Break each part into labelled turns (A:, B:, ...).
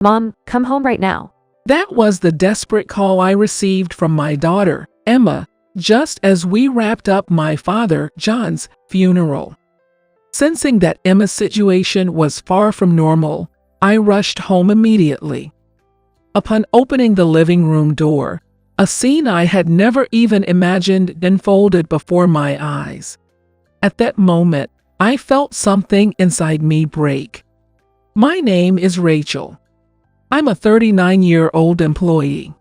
A: Mom, come home right now.
B: That was the desperate call I received from my daughter, Emma, just as we wrapped up my father, John's, funeral. Sensing that Emma's situation was far from normal, I rushed home immediately. Upon opening the living room door, a scene I had never even imagined unfolded before my eyes. At that moment, I felt something inside me break. My name is Rachel. I'm a 39-year-old employee.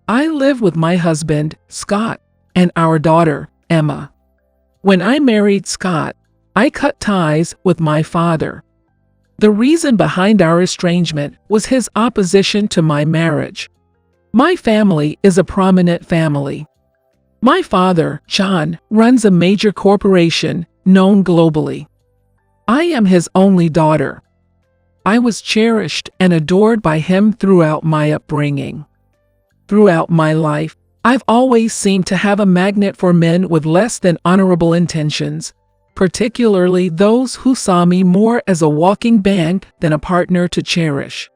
B: I live with my husband, Scott, and our daughter, Emma. When I married Scott, I cut ties with my father. The reason behind our estrangement was his opposition to my marriage. My family is a prominent family. My father, John, runs a major corporation known globally. I am his only daughter. I was cherished and adored by him throughout my upbringing. Throughout my life, I've always seemed to have a magnet for men with less than honorable intentions, particularly those who saw me more as a walking bank than a partner to cherish.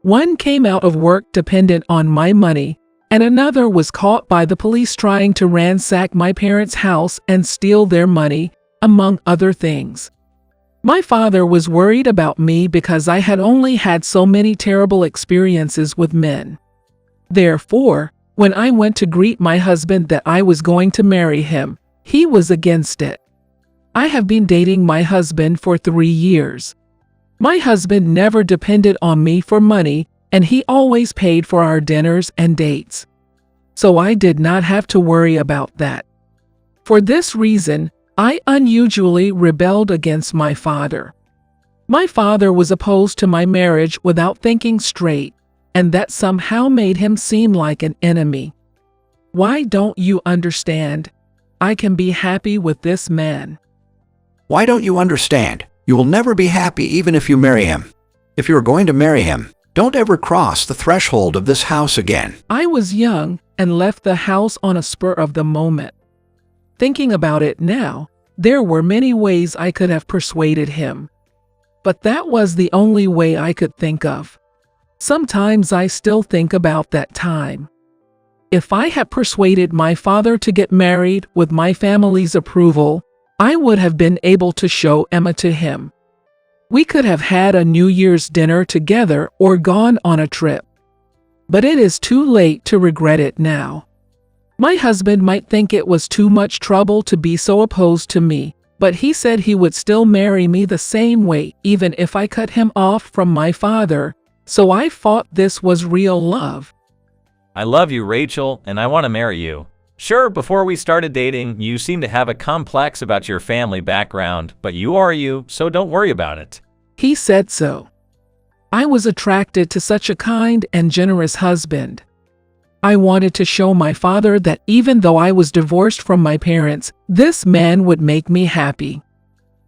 B: One came out of work dependent on my money, and another was caught by the police trying to ransack my parents' house and steal their money, among other things. My father was worried about me because I had only had so many terrible experiences with men. Therefore, when I went to greet my husband that I was going to marry him, he was against it. I have been dating my husband for 3 years. My husband never depended on me for money, and he always paid for our dinners and dates. So I did not have to worry about that. For this reason, I unusually rebelled against my father. My father was opposed to my marriage without thinking straight, and that somehow made him seem like an enemy. Why don't you understand? I can be happy with this man.
C: Why don't you understand? You will never be happy even if you marry him. If you are going to marry him, don't ever cross the threshold of this house again.
B: I was young and left the house on a spur of the moment. Thinking about it now, there were many ways I could have persuaded him. But that was the only way I could think of. Sometimes I still think about that time. If I had persuaded my father to get married with my family's approval, I would have been able to show Emma to him. We could have had a New Year's dinner together or gone on a trip. But it is too late to regret it now. My husband might think it was too much trouble to be so opposed to me, but he said he would still marry me the same way even if I cut him off from my father, so I thought this was real love.
D: I love you, Rachel, and I want to marry you. Sure, before we started dating, you seemed to have a complex about your family background, but you are you, so don't worry about it.
B: He said so. I was attracted to such a kind and generous husband. I wanted to show my father that even though I was divorced from my parents, this man would make me happy.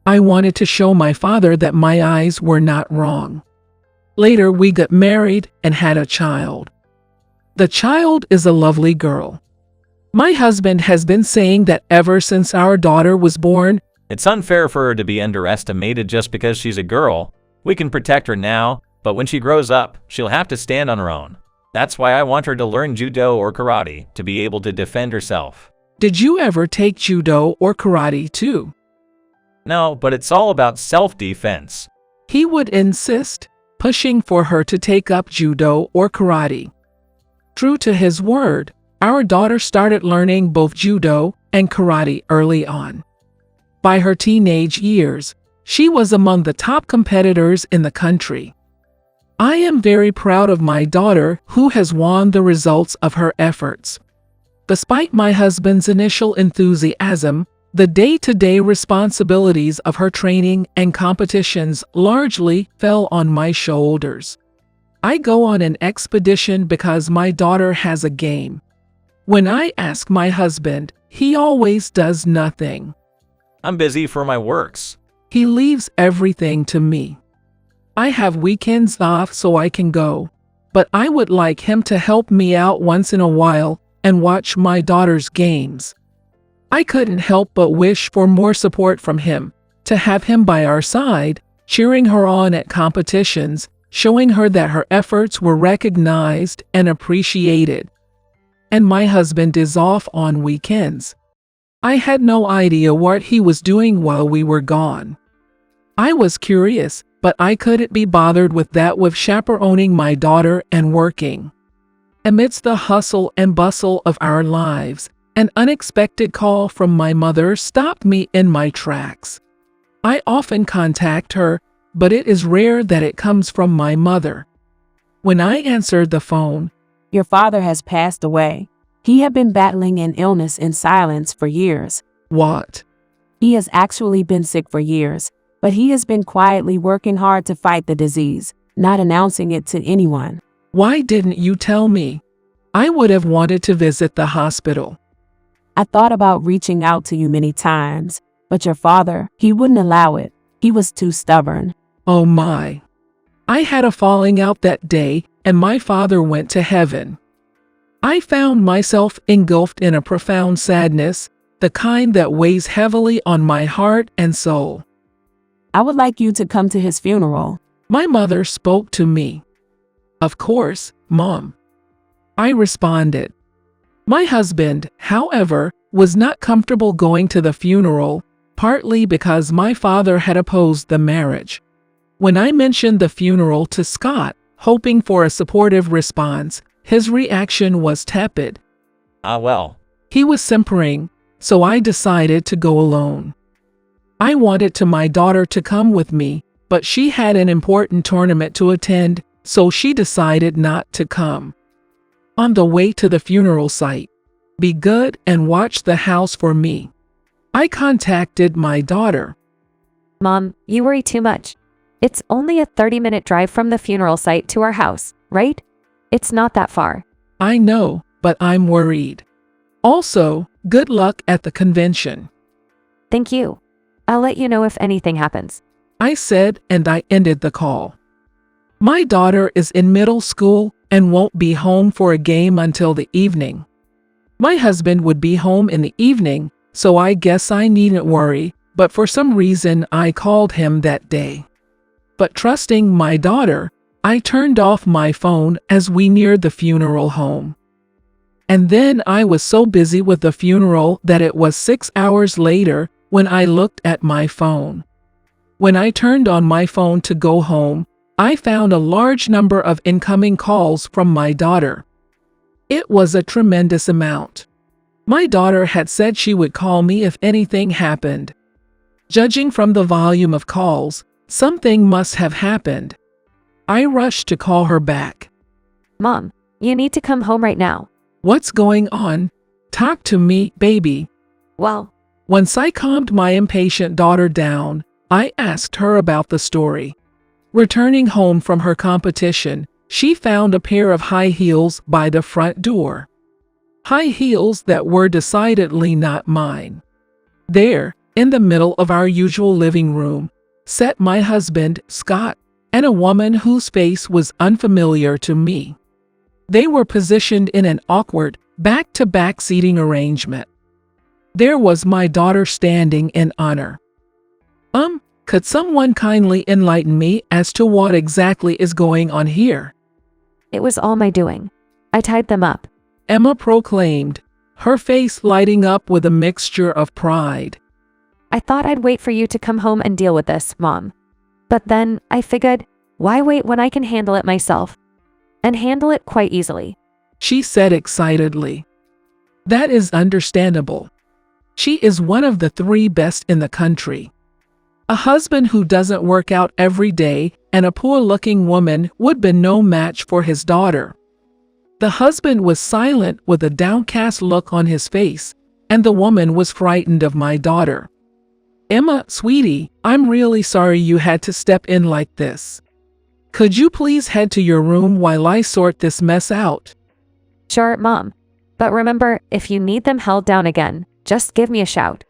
B: I wanted to show my father that my eyes were not wrong. Later, we got married and had a child. The child is a lovely girl. My husband has been saying that ever since our daughter was born.
D: It's unfair for her to be underestimated just because she's a girl. We can protect her now, but when she grows up, she'll have to stand on her own. That's why I want her to learn judo or karate to be able to defend herself.
B: Did you ever take judo or karate too?
D: No, but it's all about self-defense.
B: He would insist, pushing for her to take up judo or karate. True to his word, our daughter started learning both judo and karate early on. By her teenage years, she was among the top competitors in the country. I am very proud of my daughter who has won the results of her efforts. Despite my husband's initial enthusiasm, the day-to-day responsibilities of her training and competitions largely fell on my shoulders. I go on an expedition because my daughter has a game. When I ask my husband, he always does nothing.
D: I'm busy for my works.
B: He leaves everything to me. I have weekends off so I can go, but I would like him to help me out once in a while and watch my daughter's games. I couldn't help but wish for more support from him, to have him by our side, cheering her on at competitions, showing her that her efforts were recognized and appreciated. And my husband is off on weekends. I had no idea what he was doing while we were gone. I was curious, but I couldn't be bothered with that, with chaperoning my daughter and working. Amidst the hustle and bustle of our lives, an unexpected call from my mother stopped me in my tracks. I often contact her, but it is rare that it comes from my mother. When I answered the phone,
A: "Your father has passed away. He had been battling an illness in silence for years."
B: "What?"
A: "He has actually been sick for years, but he has been quietly working hard to fight the disease, not announcing it to anyone."
B: "Why didn't you tell me? I would have wanted to visit the hospital."
A: "I thought about reaching out to you many times, but your father, he wouldn't allow it. He was too stubborn."
B: Oh my. I had a falling out that day, and my father went to heaven. I found myself engulfed in a profound sadness, the kind that weighs heavily on my heart and soul.
A: "I would like you to come to his funeral."
B: My mother spoke to me. "Of course, Mom," I responded. My husband, however, was not comfortable going to the funeral, partly because my father had opposed the marriage. When I mentioned the funeral to Scott, hoping for a supportive response, his reaction was tepid.
D: Well.
B: He was simpering, so I decided to go alone. I wanted my daughter to come with me, but she had an important tournament to attend, so she decided not to come. On the way to the funeral site, "Be good and watch the house for me." I contacted my daughter.
E: "Mom, you worry too much. It's only a 30-minute drive from the funeral site to our house, right? It's not that far."
B: "I know, but I'm worried. Also, good luck at the convention."
E: "Thank you. I'll let you know if anything happens,"
B: I said, and I ended the call. My daughter is in middle school and won't be home for a game until the evening. My husband would be home in the evening, so I guess I needn't worry, but for some reason I called him that day. But trusting my daughter, I turned off my phone as we neared the funeral home. And then I was so busy with the funeral that it was 6 hours later when I looked at my phone. When I turned on my phone to go home, I found a large number of incoming calls from my daughter. It was a tremendous amount. My daughter had said she would call me if anything happened. Judging from the volume of calls, something must have happened. I rushed to call her back.
E: "Mom, you need to come home right now."
B: "What's going on? Talk to me, baby."
E: "Well."
B: Once I calmed my impatient daughter down, I asked her about the story. Returning home from her competition, she found a pair of high heels by the front door. High heels that were decidedly not mine. There, in the middle of our usual living room, sat my husband, Scott, and a woman whose face was unfamiliar to me. They were positioned in an awkward, back-to-back seating arrangement. There was my daughter standing in honor. Could someone kindly enlighten me as to what exactly is going on here?"
E: "It was all my doing. I tied them up,"
B: Emma proclaimed, her face lighting up with a mixture of pride.
E: "I thought I'd wait for you to come home and deal with this, Mom. But then I figured, why wait when I can handle it myself? And handle it quite easily,"
B: she said excitedly. "That is understandable. She is one of the 3 best in the country. A husband who doesn't work out every day and a poor-looking woman would be no match for his daughter." The husband was silent with a downcast look on his face, and the woman was frightened of my daughter. "Emma, sweetie, I'm really sorry you had to step in like this. Could you please head to your room while I sort this mess out?"
E: "Sure, Mom. But remember, if you need them held down again, just give me a shout.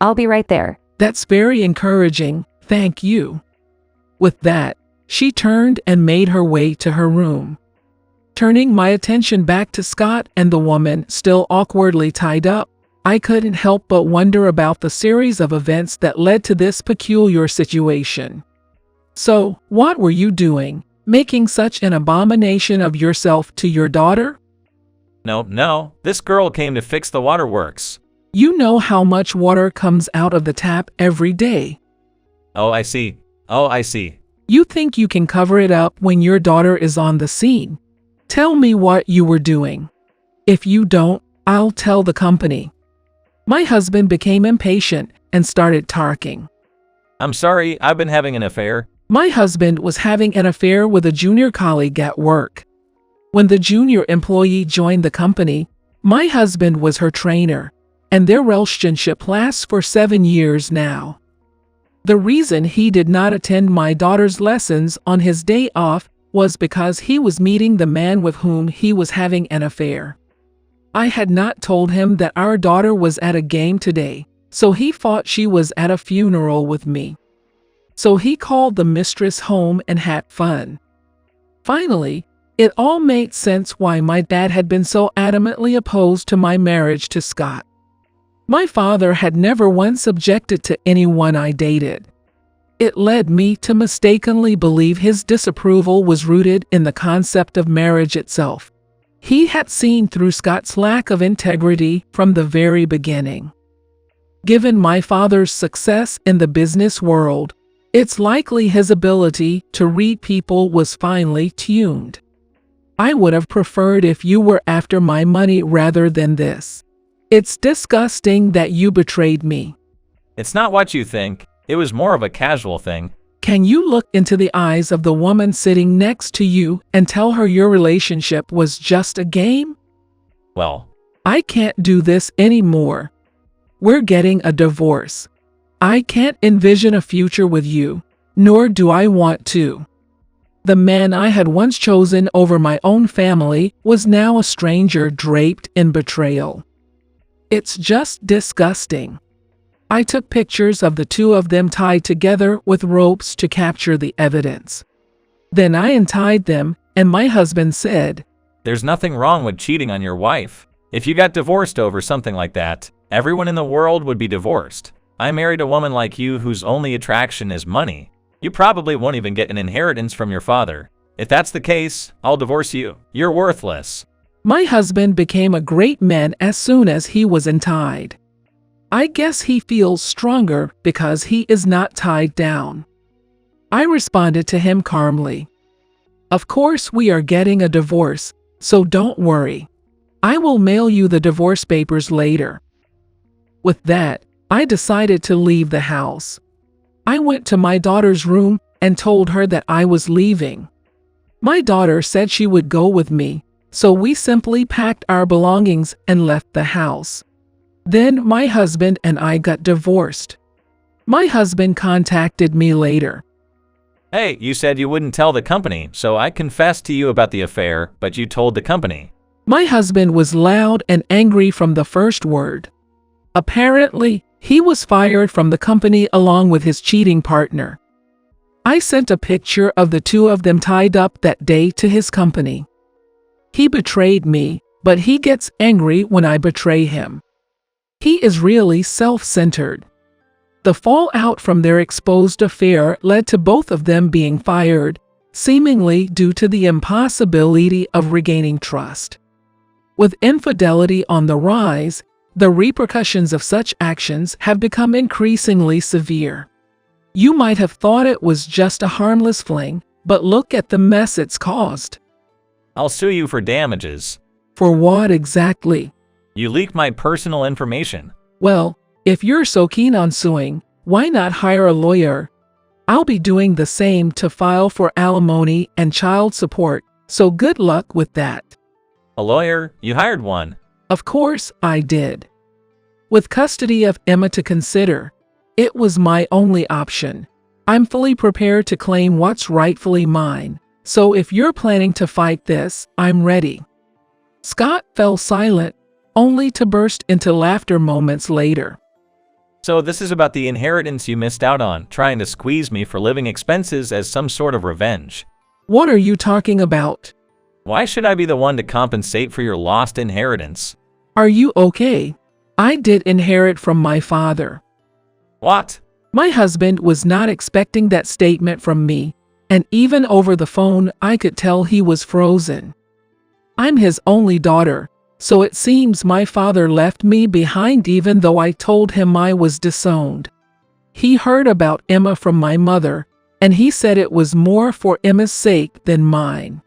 E: I'll be right there."
B: "That's very encouraging, thank you." With that, she turned and made her way to her room. Turning my attention back to Scott and the woman still awkwardly tied up, I couldn't help but wonder about the series of events that led to this peculiar situation. "So, what were you doing?" making such an abomination of yourself to your daughter?
D: No, this girl came to fix the waterworks.
B: You know how much water comes out of the tap every day.
D: Oh, I see.
B: You think you can cover it up when your daughter is on the scene. Tell me what you were doing. If you don't, I'll tell the company. My husband became impatient and started talking.
D: I'm sorry, I've been having an affair.
B: My husband was having an affair with a junior colleague at work. When the junior employee joined the company, my husband was her trainer, and their relationship lasts for 7 years now. The reason he did not attend my daughter's lessons on his day off was because he was meeting the man with whom he was having an affair. I had not told him that our daughter was at a game today, so he thought she was at a funeral with me. So he called the mistress home and had fun. Finally, it all made sense why my dad had been so adamantly opposed to my marriage to Scott. My father had never once objected to anyone I dated. It led me to mistakenly believe his disapproval was rooted in the concept of marriage itself. He had seen through Scott's lack of integrity from the very beginning. Given my father's success in the business world, it's likely his ability to read people was finely tuned. I would have preferred if you were after my money rather than this. It's disgusting that you betrayed me.
D: It's not what you think. It was more of a casual thing.
B: Can you look into the eyes of the woman sitting next to you and tell her your relationship was just a game?
D: Well,
B: I can't do this anymore. We're getting a divorce. I can't envision a future with you, nor do I want to. The man I had once chosen over my own family was now a stranger draped in betrayal. It's just disgusting. I took pictures of the two of them tied together with ropes to capture the evidence. Then I untied them, and my husband said,
D: there's nothing wrong with cheating on your wife. If you got divorced over something like that, everyone in the world would be divorced. I married a woman like you whose only attraction is money. You probably won't even get an inheritance from your father. If that's the case, I'll divorce you. You're worthless.
B: My husband became a great man as soon as he was untied. I guess he feels stronger because he is not tied down. I responded to him calmly. Of course we are getting a divorce, so don't worry. I will mail you the divorce papers later. With that, I decided to leave the house. I went to my daughter's room and told her that I was leaving. My daughter said she would go with me, so we simply packed our belongings and left the house. Then my husband and I got divorced. My husband contacted me later.
D: Hey, you said you wouldn't tell the company, so I confessed to you about the affair, but you told the company.
B: My husband was loud and angry from the first word. Apparently, he was fired from the company along with his cheating partner. I sent a picture of the two of them tied up that day to his company. He betrayed me, but he gets angry when I betray him. He is really self-centered. The fallout from their exposed affair led to both of them being fired, seemingly due to the impossibility of regaining trust. With infidelity on the rise, the repercussions of such actions have become increasingly severe. You might have thought it was just a harmless fling, but look at the mess it's caused.
D: I'll sue you for damages.
B: For what exactly?
D: You leaked my personal information.
B: Well, if you're so keen on suing, why not hire a lawyer? I'll be doing the same to file for alimony and child support, so good luck with that.
D: A lawyer? You hired one.
B: Of course I did. With custody of Emma to consider, it was my only option. I'm fully prepared to claim what's rightfully mine, so if you're planning to fight this, I'm ready. Scott fell silent, only to burst into laughter moments later.
D: So this is about the inheritance you missed out on, trying to squeeze me for living expenses as some sort of revenge.
B: What are you talking about?
D: Why should I be the one to compensate for your lost inheritance?
B: Are you okay? I did inherit from my father.
D: What?
B: My husband was not expecting that statement from me, and even over the phone I could tell he was frozen. I'm his only daughter, so it seems my father left me behind even though I told him I was disowned. He heard about Emma from my mother, and he said it was more for Emma's sake than mine.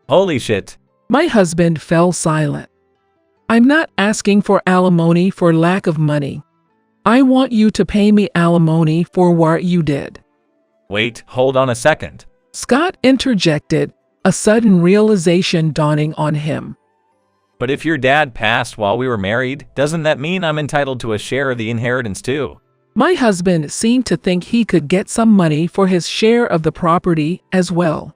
D: Holy shit.
B: My husband fell silent. I'm not asking for alimony for lack of money. I want you to pay me alimony for what you did.
D: Wait, hold on a second.
B: Scott interjected, a sudden realization dawning on him.
D: But if your dad passed while we were married, doesn't that mean I'm entitled to a share of the inheritance too?
B: My husband seemed to think he could get some money for his share of the property as well.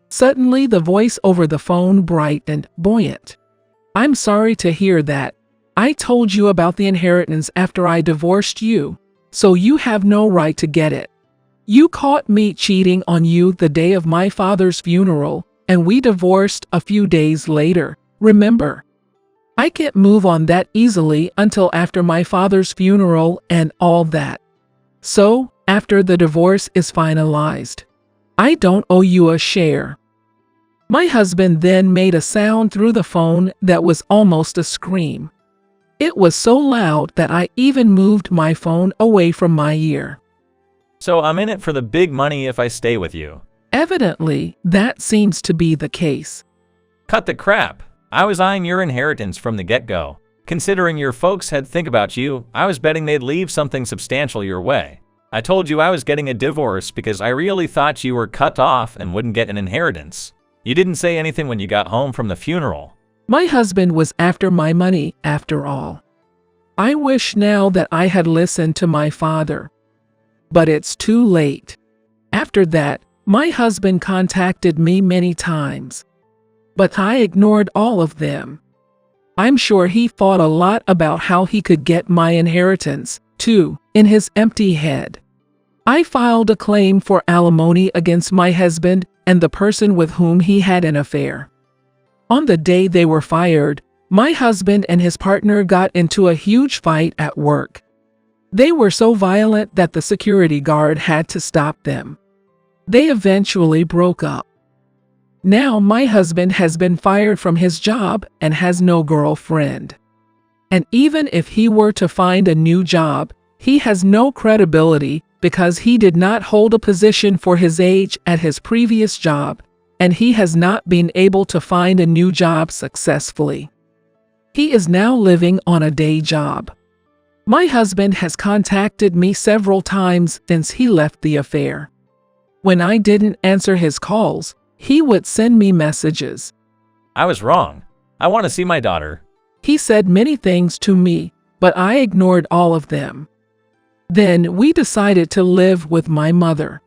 B: Suddenly the voice over the phone brightened, buoyant. I'm sorry to hear that. I told you about the inheritance after I divorced you, so you have no right to get it. You caught me cheating on you the day of my father's funeral, and we divorced a few days later, remember? I can't move on that easily until after my father's funeral and all that. So, after the divorce is finalized, I don't owe you a share. My husband then made a sound through the phone that was almost a scream. It was so loud that I even moved my phone away from my ear.
D: So I'm in it for the big money if I stay with you.
B: Evidently, that seems to be the case.
D: Cut the crap. I was eyeing your inheritance from the get-go. Considering your folks had think about you, I was betting they'd leave something substantial your way. I told you I was getting a divorce because I really thought you were cut off and wouldn't get an inheritance. You didn't say anything when you got home from the funeral.
B: My husband was after my money, after all. I wish now that I had listened to my father. But it's too late. After that, my husband contacted me many times. But I ignored all of them. I'm sure he thought a lot about how he could get my inheritance, too, in his empty head. I filed a claim for alimony against my husband and the person with whom he had an affair. On the day they were fired, my husband and his partner got into a huge fight at work. They were so violent that the security guard had to stop them. They eventually broke up. Now my husband has been fired from his job and has no girlfriend. And even if he were to find a new job, he has no credibility because he did not hold a position for his age at his previous job, and he has not been able to find a new job successfully. He is now living on a day job. My husband has contacted me several times since he left the affair. When I didn't answer his calls, he would send me messages.
D: I was wrong. I want to see my daughter.
B: He said many things to me, but I ignored all of them. Then we decided to live with my mother.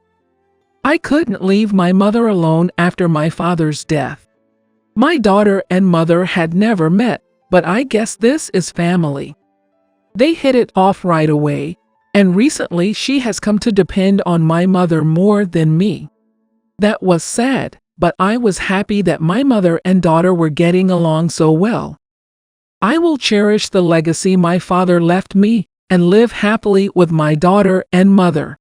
B: I couldn't leave my mother alone after my father's death. My daughter and mother had never met, but I guess this is family. They hit it off right away, and recently she has come to depend on my mother more than me. That was sad, but I was happy that my mother and daughter were getting along so well. I will cherish the legacy my father left me and live happily with my daughter and mother.